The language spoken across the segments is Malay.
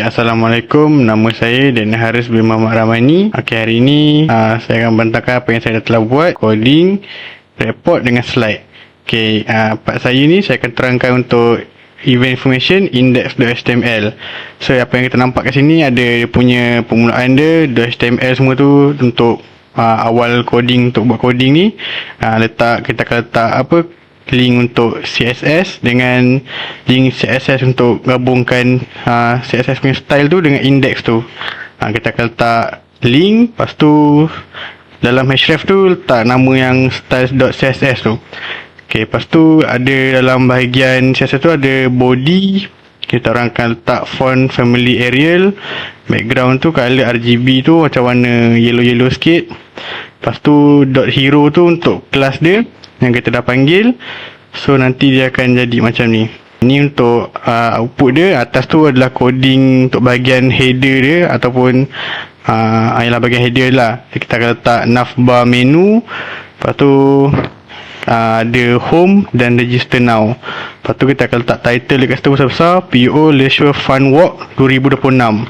Assalamualaikum. Nama saya Daniel Haris bin Muhammad Ramani. Hari ini saya akan bentangkan apa yang saya telah buat, coding, report dengan slide. Part saya ni saya akan terangkan untuk event information index.html. So apa yang kita nampak kat sini ada dia punya permulaan dia, .html semua tu untuk awal coding, untuk buat coding ni. Kita akan letak link untuk CSS dengan link CSS untuk gabungkan CSS punya style tu dengan index tu. Kita akan letak link, lepas tu dalam href tu letak nama yang styles.css tu. Lepas tu ada dalam bahagian CSS tu ada body. Kita orang akan letak font family Arial. Background tu color RGB tu macam warna yellow sikit. Lepas tu .hero tu untuk kelas dia yang kita dah panggil. So nanti dia akan jadi macam ni. Ni untuk output dia. Atas tu adalah coding untuk bahagian header dia ataupun ialah bahagian header lah. Kita akan letak navbar menu. Lepas tu ada home dan register now. Lepas tu kita akan letak title dekat situ besar-besar, PO Leisure Fun Walk 2026.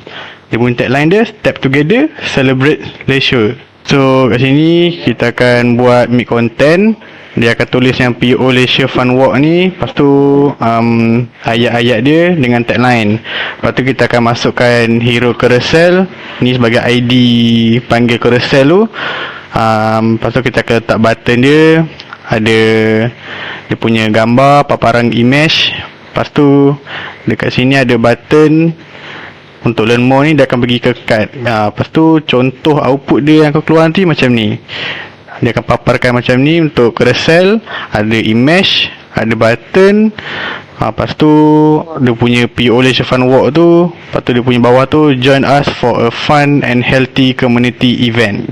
Dia punya tagline dia, Step Together, Celebrate Leisure. So kat sini kita akan buat mid content. Dia akan tulis yang PO Leisure Fun Walk ni. Lepas tu ayat-ayat dia dengan tagline. Lepas tu kita akan masukkan hero carousel ni sebagai ID panggil carousel tu. Lepas tu kita akan letak button dia. Ada dia punya gambar, paparan image. Lepas tu dekat sini ada button untuk learn more ni, dia akan pergi ke card. Lepas tu contoh output dia yang akan keluar nanti macam ni. Dia akan paparkan macam ni untuk carousel. Ada image, ada button. Lepas tu dia punya PO Leisure Fun Walk tu. Lepas tu dia punya bawah tu, join us for a fun and healthy community event.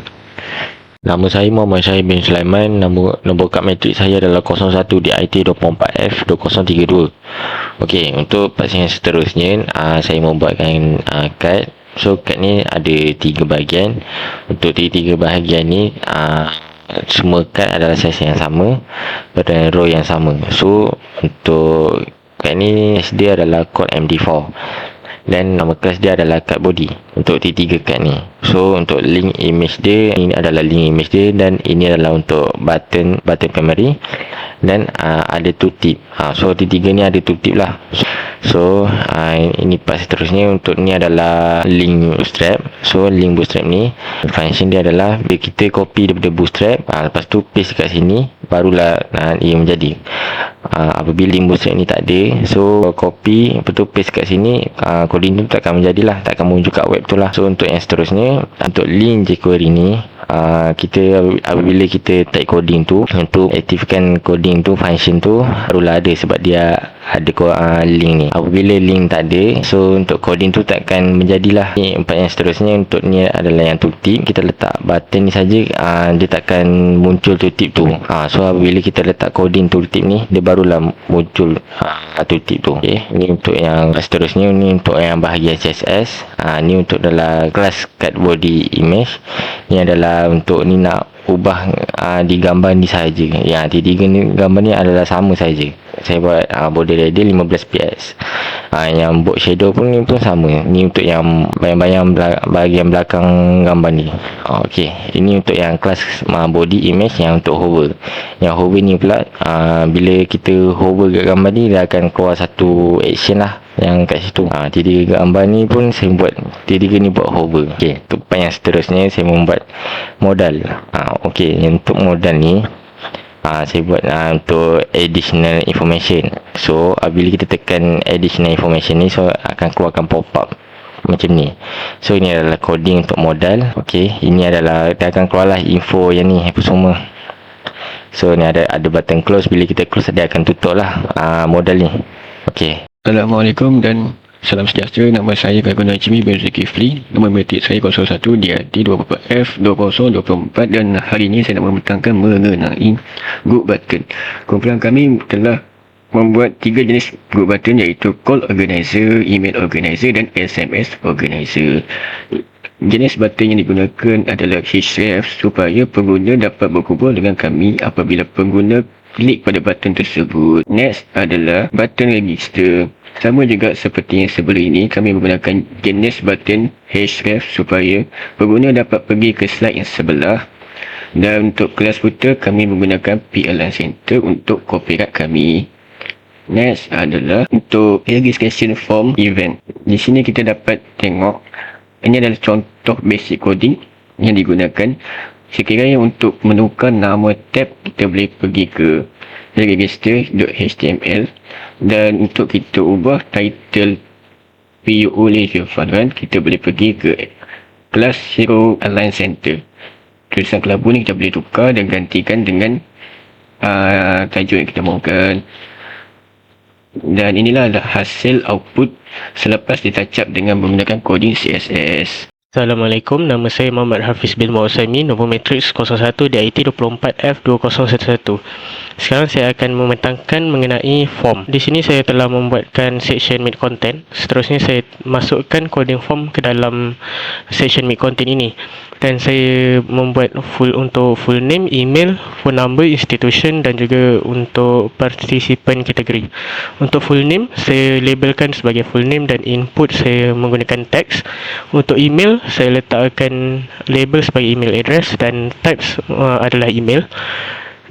Nama saya Muhammad Syahid bin Sulaiman. Nombor kad matrik saya adalah 01 DIT 24F2032. Okey, untuk part yang seterusnya saya membuatkan kad. So kad ni ada 3 bahagian. Untuk 3 bahagian ni semua kad adalah saiz yang sama pada row yang sama. So untuk kad ni dia adalah kod MD4 dan nama kelas dia adalah card body untuk T3 card ni. So untuk link image dia, ini adalah link image dia, dan ini adalah untuk button primary, dan ada tooltip. So T3 ni ada tooltip lah. So ini part seterusnya. Untuk ni adalah link bootstrap. So link bootstrap ni function dia adalah bila kita copy daripada bootstrap, lepas tu paste kat sini, barulah ia menjadi. Apabila link bootstrap ni tak ada, so copy lepas tu paste kat sini, coding tu takkan menjadilah, takkan muncul kat web tu lah. So untuk yang seterusnya, untuk link jQuery ni, kita apabila kita type coding tu, untuk aktifkan coding tu, function tu barulah ada, sebab dia ada link ni. Apabila link tak ada, so untuk coding tu takkan menjadilah. Ni part yang seterusnya. Untuk ni adalah yang tooltip. Kita letak button ni saja, dia takkan muncul tooltip tu. So apabila kita letak coding tooltip ni, dia barulah muncul tooltip tu. Ni untuk yang seterusnya. Ni untuk yang bahagian CSS. Ni untuk adalah kelas card body image. Ni adalah untuk ni nak ubah di gambar ni saja. Ya, tiga ni gambar ni adalah sama saja. Saya buat border radius 15 px. Yang box shadow pun ni pun sama. Ni untuk yang bayang-bayang bahagian belakang gambar ni. Okey, ini untuk yang kelas body image yang untuk hover. Yang hover ni pula bila kita hover kat gambar ni, dia akan keluar satu action lah yang kat situ. Tiga gambar ni pun saya buat, tiga ni buat hover. Okey, untuk part yang seterusnya saya membuat modal. Okey, untuk modal ni saya buat untuk additional information. So bila kita tekan additional information ni, so akan keluarkan pop-up macam ni. So ini adalah coding untuk modal. Okey, ini adalah dia akan keluarlah info yang ni apa semua. So ni ada button close. Bila kita close, dia akan tutup lah modal ni. Okey. Assalamualaikum dan salam sejahtera. Nama saya Kakuna Cimi bin Zulkifli. Nombor matrik saya 01 DIT 24F2024, dan hari ini saya nak membentangkan mengenai group button. Kumpulan kami telah membuat 3 jenis group button, iaitu call organizer, email organizer dan SMS organizer. Jenis button yang digunakan adalah href supaya pengguna dapat berhubung dengan kami apabila pengguna klik pada button tersebut. Next adalah button register. Sama juga seperti yang sebelum ini, kami menggunakan jenis button href supaya pengguna dapat pergi ke slide yang sebelah. Dan untuk kelas footer, kami menggunakan PLN Center untuk copyright kami. Next adalah untuk registration form event. Di sini kita dapat tengok, ini adalah contoh basic coding yang digunakan. Sekiranya untuk menukar nama tab, kita boleh pergi ke register.html, dan untuk kita ubah title PUO Leisure Fund, kita boleh pergi ke kelas Hero Align Center. Tulisan kelabu ni kita boleh tukar dan gantikan dengan tajuk yang kita mahukan. Dan inilah hasil output selepas ditouch up dengan menggunakan coding CSS. Assalamualaikum, nama saya Muhammad Hafiz bin Mu'usaymi, nombor matriks 01 DIT 24F2011. Sekarang saya akan membentangkan mengenai form. Di sini saya telah membuatkan section mid content. Seterusnya saya masukkan coding form ke dalam section mid content ini. Dan saya membuat untuk full name, email, phone number, institution dan juga untuk participant kategori. Untuk full name, saya labelkan sebagai full name dan input saya menggunakan teks. Untuk email, saya letakkan label sebagai email address dan types adalah email.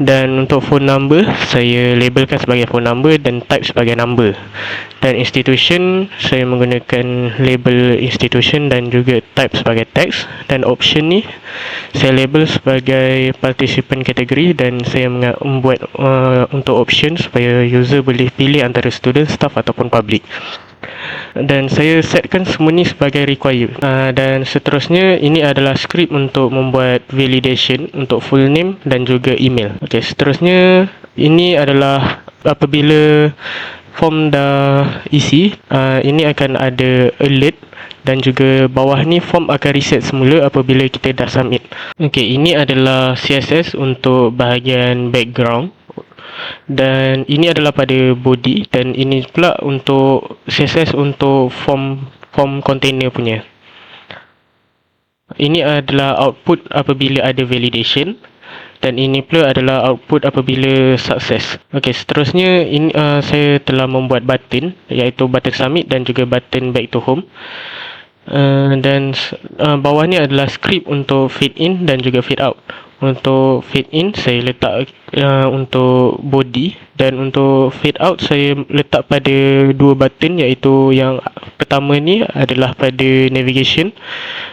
Dan untuk phone number, saya labelkan sebagai phone number dan type sebagai number. Dan institution, saya menggunakan label institution dan juga type sebagai text. Dan option ni, saya label sebagai participant kategori dan saya membuat untuk option supaya user boleh pilih antara student, staff ataupun public. Dan saya setkan semua ni sebagai require. Dan seterusnya ini adalah skrip untuk membuat validation untuk full name dan juga email. Okey, seterusnya ini adalah apabila form dah isi, ini akan ada alert dan juga bawah ni form akan reset semula apabila kita dah submit. Okey, ini adalah CSS untuk bahagian background. Dan ini adalah pada body dan ini pula untuk CSS untuk form container punya. Ini adalah output apabila ada validation dan ini pula adalah output apabila sukses. Okey, seterusnya ini saya telah membuat button iaitu button submit dan juga button back to home. Dan bawah ni adalah script untuk feed in dan juga feed out. Untuk feed in saya letak untuk body dan untuk feed out saya letak pada dua button, iaitu yang pertama ni adalah pada navigation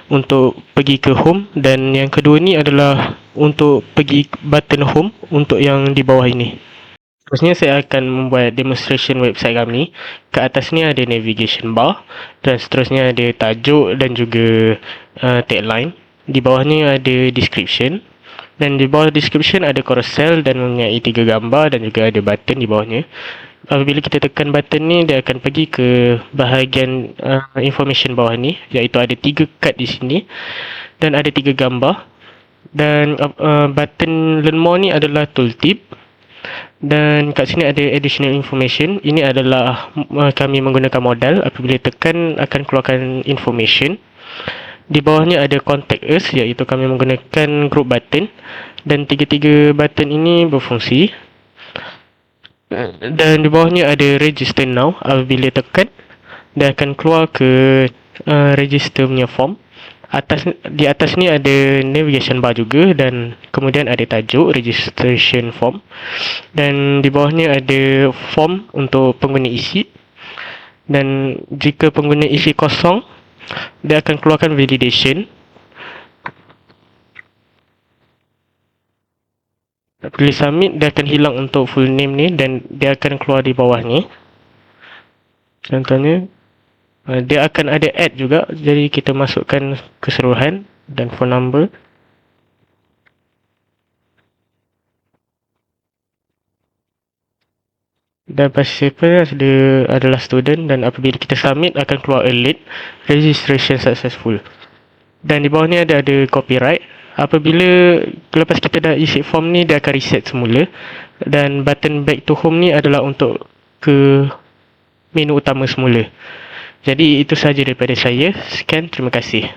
untuk pergi ke home dan yang kedua ni adalah untuk pergi button home untuk yang di bawah ini. Seterusnya saya akan membuat demonstration website kami. Ke atas ni ada navigation bar dan seterusnya ada tajuk dan juga tagline. Di bawah ni ada description. Dan di bawah description ada carousel dan mempunyai 3 gambar dan juga ada button di bawahnya. Apabila kita tekan button ni, dia akan pergi ke bahagian information bawah ni, iaitu ada 3 card di sini dan ada 3 gambar. Dan button learn more ni adalah tooltip. Dan kat sini ada additional information. Ini adalah kami menggunakan modal. Apabila tekan akan keluarkan information. Di bawahnya ada contact us, iaitu kami menggunakan group button. Dan tiga-tiga button ini berfungsi. Dan di bawahnya ada register now. Apabila tekan, dia akan keluar ke register punya form. Di atas ni ada navigation bar juga dan kemudian ada tajuk registration form. Dan di bawahnya ada form untuk pengguna isi. Dan jika pengguna isi kosong, dia akan keluarkan validation. Pilih submit, dia akan hilang untuk full name ni dan dia akan keluar di bawah ni. Contohnya dia akan ada add juga, jadi kita masukkan keseluruhan dan phone number. Dan participan adalah student dan apabila kita submit akan keluar alert registration successful. Dan di bawah ni ada copyright. Apabila lepas kita dah isi form ni, dia akan reset semula. Dan button back to home ni adalah untuk ke menu utama semula. Jadi itu sahaja daripada saya. Sekian, terima kasih.